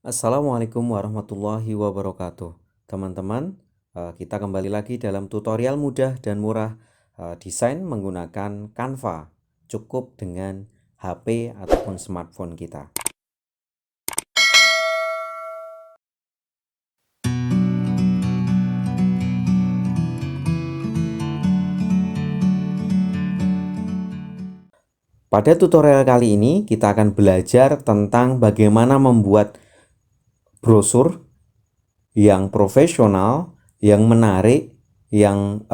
Assalamualaikum warahmatullahi wabarakatuh. Teman-teman, kita kembali lagi dalam tutorial mudah dan murah desain menggunakan Canva. Cukup dengan HP ataupun smartphone kita. Pada tutorial kali ini kita akan belajar tentang bagaimana membuat brosur yang profesional, yang menarik, yang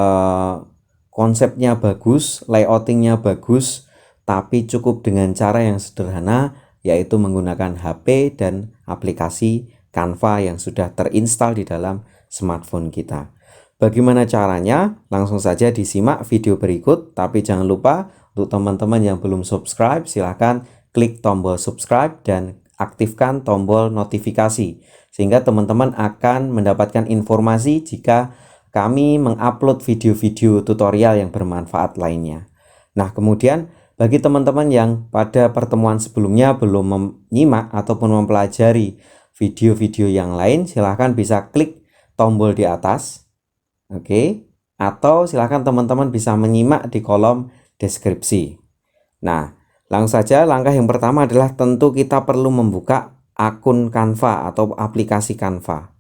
konsepnya bagus, layoutingnya bagus, tapi cukup dengan cara yang sederhana, yaitu menggunakan HP dan aplikasi Canva yang sudah terinstall di dalam smartphone kita. Bagaimana caranya? Langsung saja disimak video berikut, tapi jangan lupa untuk teman-teman yang belum subscribe, silahkan klik tombol subscribe dan aktifkan tombol notifikasi, sehingga teman-teman akan mendapatkan informasi jika kami mengupload video-video tutorial yang bermanfaat lainnya. Nah, kemudian bagi teman-teman yang pada pertemuan sebelumnya belum menyimak ataupun mempelajari video-video yang lain, silahkan bisa klik tombol di atas. Oke, atau silahkan teman-teman bisa menyimak di kolom deskripsi. Nah, langsung saja langkah yang pertama adalah tentu kita perlu membuka akun Canva atau aplikasi Canva.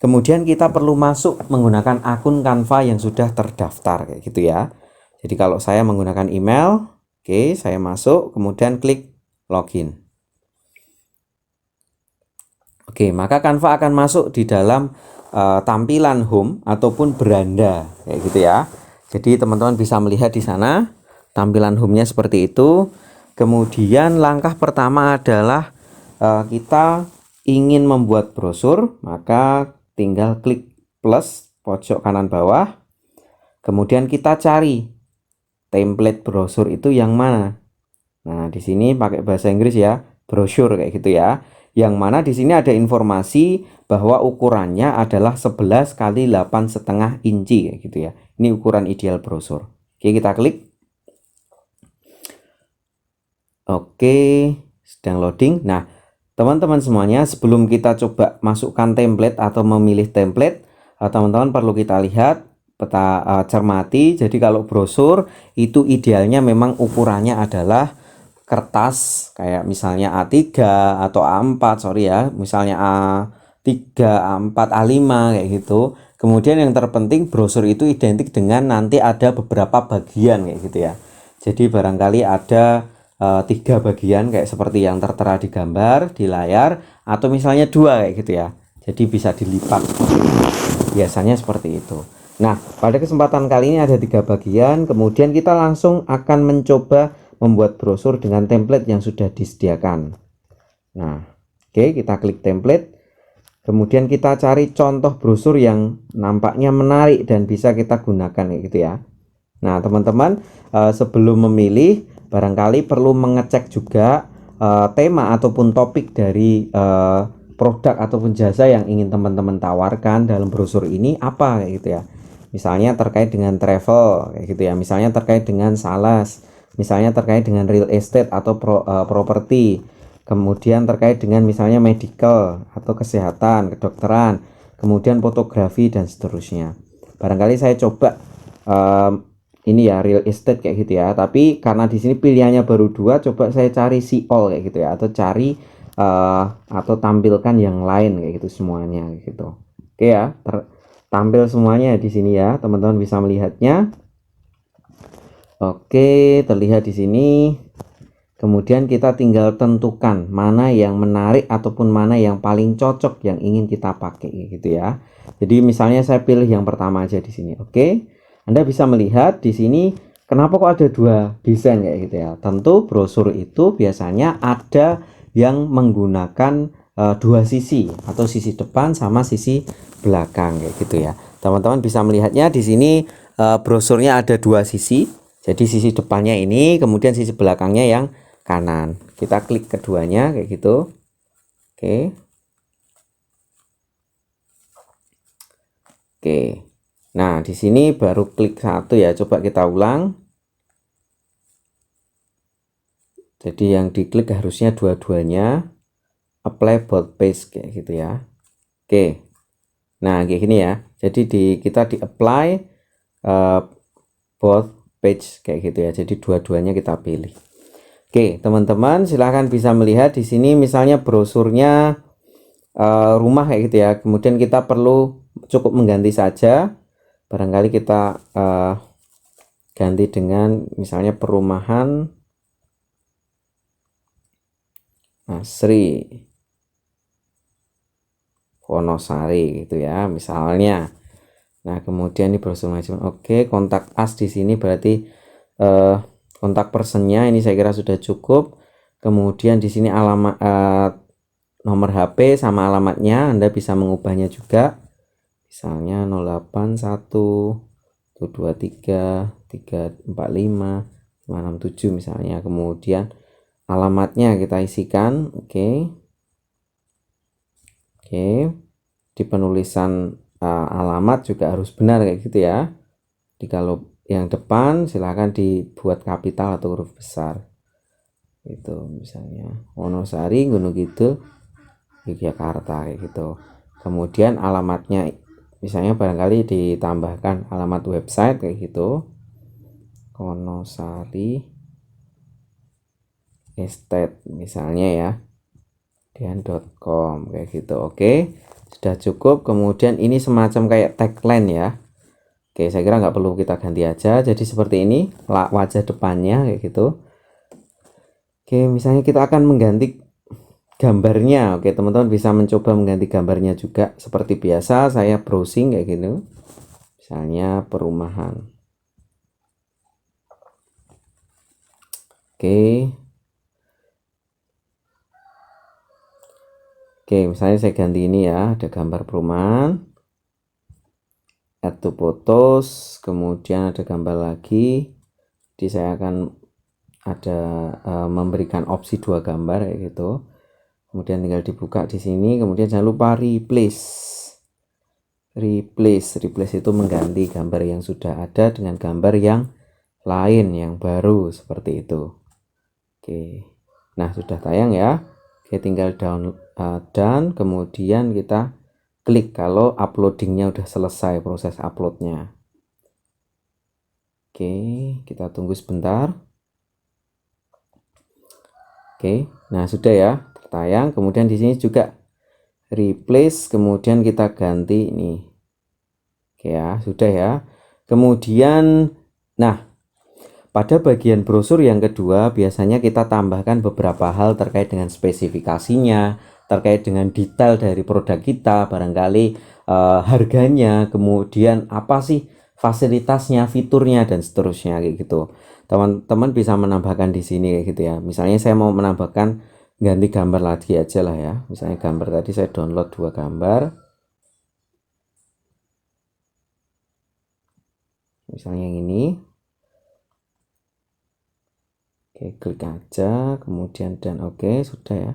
Kemudian kita perlu masuk menggunakan akun Canva yang sudah terdaftar kayak gitu ya. Jadi kalau saya menggunakan email, oke, saya masuk, kemudian klik login. Oke, maka Canva akan masuk di dalam tampilan home ataupun beranda kayak gitu ya. Jadi teman-teman bisa melihat di sana tampilan home-nya seperti itu. Kemudian langkah pertama adalah kita ingin membuat brosur, maka tinggal klik plus pojok kanan bawah. Kemudian kita cari template brosur itu yang mana. Nah, di sini pakai bahasa Inggris ya, brosur kayak gitu ya. Yang mana di sini ada informasi bahwa ukurannya adalah 11 kali 8,5 inci kayak gitu ya. Ini ukuran ideal brosur. Oke, kita klik. Oke, sedang loading. Nah, teman-teman semuanya, sebelum kita coba masukkan template atau memilih template, teman-teman perlu kita lihat, peta cermati. Jadi kalau brosur itu idealnya memang ukurannya adalah kertas kayak misalnya A3 atau A4, sorry ya, misalnya A3, A4, A5 kayak gitu. Kemudian yang terpenting brosur itu identik dengan nanti ada beberapa bagian kayak gitu ya. Jadi barangkali ada 3 bagian kayak seperti yang tertera di gambar di layar, atau misalnya 2 kayak gitu ya. Jadi bisa dilipat. Biasanya seperti itu. Nah, pada kesempatan kali ini ada 3 bagian. Kemudian kita langsung akan mencoba membuat brosur dengan template yang sudah disediakan. Nah, oke, kita klik template. Kemudian kita cari contoh brosur yang nampaknya menarik dan bisa kita gunakan kayak gitu ya. Nah, teman-teman, sebelum memilih barangkali perlu mengecek juga tema ataupun topik dari produk ataupun jasa yang ingin teman-teman tawarkan dalam brosur ini apa kayak gitu ya. Misalnya terkait dengan travel kayak gitu ya, misalnya terkait dengan sales, misalnya terkait dengan real estate atau properti, kemudian terkait dengan misalnya medical atau kesehatan, kedokteran, kemudian fotografi dan seterusnya. Barangkali saya coba ini ya real estate kayak gitu ya, tapi karena di sini pilihannya baru 2, coba saya cari see all kayak gitu ya, atau cari atau tampilkan yang lain kayak gitu semuanya kayak gitu. Oke ya, tampil semuanya di sini ya, teman-teman bisa melihatnya. Oke, terlihat di sini. Kemudian kita tinggal tentukan mana yang menarik ataupun mana yang paling cocok yang ingin kita pakai gitu ya. Jadi misalnya saya pilih yang pertama aja di sini. Oke. Anda bisa melihat di sini kenapa kok ada 2 desain kayak gitu ya. Tentu brosur itu biasanya ada yang menggunakan 2 sisi atau sisi depan sama sisi belakang kayak gitu ya. Teman-teman bisa melihatnya di sini brosurnya ada 2 sisi. Jadi sisi depannya ini, kemudian sisi belakangnya yang kanan. Kita klik keduanya kayak gitu. Oke. Oke. Nah, di sini baru klik satu ya. Coba kita ulang. Jadi yang diklik harusnya dua-duanya. apply both page kayak gitu ya. Oke. Nah, kayak gini ya. Jadi kita di apply both page kayak gitu ya. Jadi dua-duanya kita pilih. Oke, teman-teman silahkan bisa melihat di sini misalnya brosurnya rumah kayak gitu ya. Kemudian kita perlu cukup mengganti saja. Barangkali kita ganti dengan misalnya perumahan Sri Wonosari gitu ya misalnya. Nah, kemudian ini brosur manajemen. Oke, kontak us di sini berarti kontak personnya ini saya kira sudah cukup. Kemudian di sini alamat nomor HP sama alamatnya Anda bisa mengubahnya juga. Misalnya 081 123 345 567 misalnya. Kemudian alamatnya kita isikan. Oke. Di penulisan alamat juga harus benar kayak gitu ya. Jadi kalau yang depan silahkan dibuat kapital atau huruf besar. Itu misalnya Wonosari Gunung Kidul Yogyakarta kayak gitu. Kemudian alamatnya misalnya barangkali ditambahkan alamat website kayak gitu. Wonosari Estate misalnya ya. .com kayak gitu. Oke. Sudah cukup. Kemudian ini semacam kayak tagline ya. Oke, saya kira nggak perlu kita ganti aja. Jadi seperti ini wajah depannya kayak gitu. Oke, misalnya kita akan mengganti gambarnya. Oke, teman-teman bisa mencoba mengganti gambarnya juga. Seperti biasa saya browsing kayak gitu. Misalnya perumahan. Oke. Oke, misalnya saya ganti ini ya, ada gambar perumahan. Add to photos, kemudian ada gambar lagi. Jadi saya akan ada memberikan opsi 2 gambar kayak gitu. Kemudian tinggal dibuka di sini, kemudian jangan lupa replace itu mengganti gambar yang sudah ada dengan gambar yang lain yang baru seperti itu. Oke, nah sudah tayang ya. Oke, tinggal dan kemudian kita klik kalau uploadingnya udah selesai proses uploadnya. Oke, kita tunggu sebentar. Oke, nah sudah ya tertayang. Kemudian di sini juga replace, kemudian kita ganti ini. Oke ya, sudah ya. Kemudian, nah pada bagian brosur yang kedua biasanya kita tambahkan beberapa hal terkait dengan spesifikasinya, terkait dengan detail dari produk kita, barangkali harganya, kemudian apa sih fasilitasnya, fiturnya dan seterusnya kayak gitu. Teman-teman bisa menambahkan di sini kayak gitu ya. Misalnya saya mau menambahkan ganti gambar lagi aja lah ya. Misalnya gambar tadi saya download 2 gambar. Misalnya yang ini. Oke, klik aja, kemudian dan oke, sudah ya.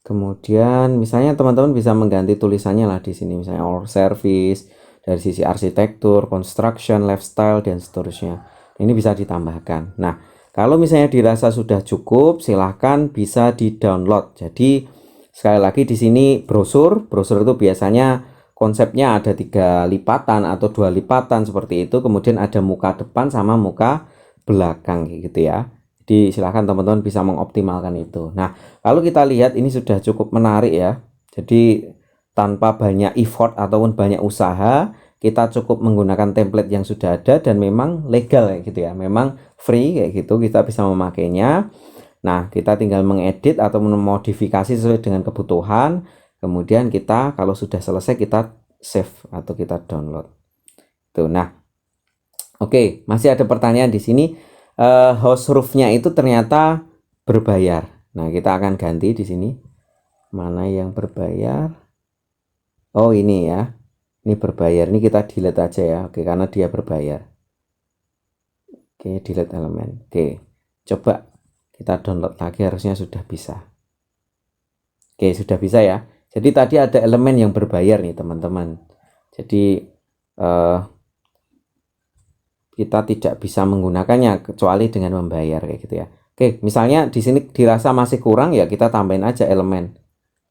Kemudian misalnya teman-teman bisa mengganti tulisannya lah di sini, misalnya all service dari sisi arsitektur, construction, lifestyle dan seterusnya. Ini bisa ditambahkan. Nah, kalau misalnya dirasa sudah cukup, silahkan bisa di-download. Jadi sekali lagi di sini brosur itu biasanya konsepnya ada 3 lipatan atau 2 lipatan seperti itu. Kemudian ada muka depan sama muka belakang gitu ya. Jadi silahkan teman-teman bisa mengoptimalkan itu. Nah, kalau kita lihat ini sudah cukup menarik ya. Jadi tanpa banyak effort ataupun banyak usaha, kita cukup menggunakan template yang sudah ada dan memang legal kayak gitu ya. Memang free kayak gitu, kita bisa memakainya. Nah, kita tinggal mengedit atau memodifikasi sesuai dengan kebutuhan. Kemudian kita kalau sudah selesai kita save atau kita download. Tuh, nah. Oke, masih ada pertanyaan di sini. Host roofnya itu ternyata berbayar. Nah, kita akan ganti di sini. Mana yang berbayar? Oh, ini ya. Ini berbayar. Ini kita delete aja ya. Oke, karena dia berbayar. Oke, delete elemen. Oke. Coba kita download lagi, harusnya sudah bisa. Oke, sudah bisa ya. Jadi tadi ada elemen yang berbayar nih, teman-teman. Jadi kita tidak bisa menggunakannya kecuali dengan membayar kayak gitu ya. Oke, misalnya di sini dirasa masih kurang ya kita tambahin aja elemen.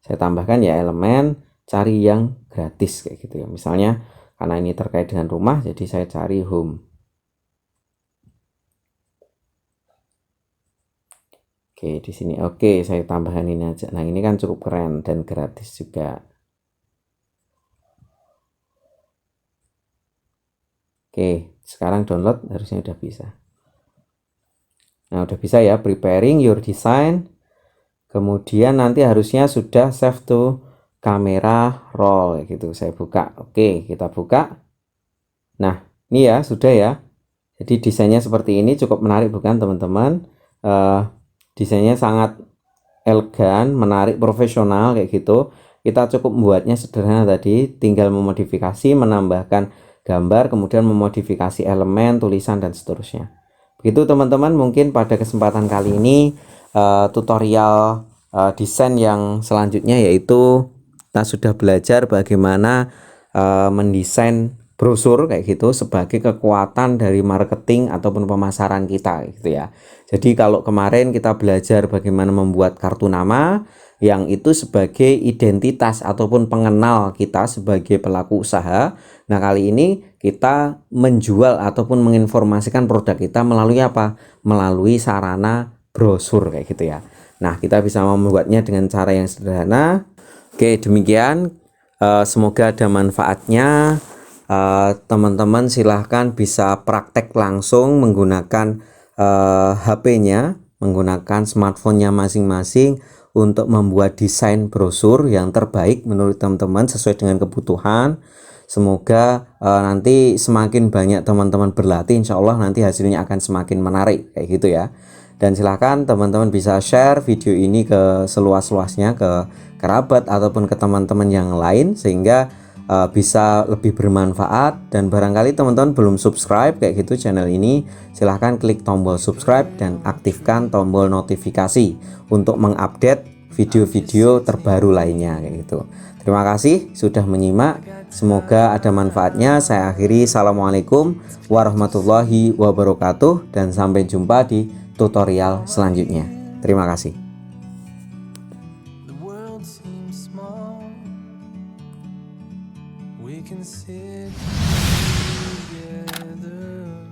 Saya tambahkan ya elemen cari yang gratis kayak gitu ya. Misalnya karena ini terkait dengan rumah, jadi saya cari home. Oke, di sini oke, saya tambahkan ini aja. Nah, ini kan cukup keren dan gratis juga. Oke, sekarang download harusnya udah bisa. Nah, udah bisa ya, preparing your design. Kemudian nanti harusnya sudah save to camera roll gitu. Saya buka. Oke, kita buka. Nah, ini ya sudah ya. Jadi desainnya seperti ini, cukup menarik bukan teman-teman? Desainnya sangat elegan, menarik, profesional kayak gitu. Kita cukup membuatnya sederhana tadi, tinggal memodifikasi, menambahkan gambar, kemudian memodifikasi elemen, tulisan dan seterusnya. Begitu teman-teman, mungkin pada kesempatan kali ini tutorial desain yang selanjutnya, yaitu kita sudah belajar bagaimana mendesain brosur kayak gitu sebagai kekuatan dari marketing ataupun pemasaran kita gitu ya. Jadi kalau kemarin kita belajar bagaimana membuat kartu nama yang itu sebagai identitas ataupun pengenal kita sebagai pelaku usaha. Nah, kali ini kita menjual ataupun menginformasikan produk kita melalui apa? Melalui sarana brosur kayak gitu ya. Nah, kita bisa membuatnya dengan cara yang sederhana. Oke, demikian. Semoga ada manfaatnya. Teman-teman silahkan bisa praktek langsung menggunakan HP-nya, menggunakan smartphone-nya masing-masing untuk membuat desain brosur yang terbaik menurut teman-teman sesuai dengan kebutuhan. Semoga nanti semakin banyak teman-teman berlatih, insya Allah nanti hasilnya akan semakin menarik kayak gitu ya. Dan silahkan teman-teman bisa share video ini ke seluas-luasnya, ke kerabat ataupun ke teman-teman yang lain, sehingga bisa lebih bermanfaat. Dan barangkali teman-teman belum subscribe kayak gitu channel ini, silahkan klik tombol subscribe dan aktifkan tombol notifikasi untuk mengupdate video-video terbaru lainnya kayak gitu. Terima kasih sudah menyimak, semoga ada manfaatnya. Saya akhiri, assalamualaikum warahmatullahi wabarakatuh, dan sampai jumpa di tutorial selanjutnya. Terima kasih. We can sit together.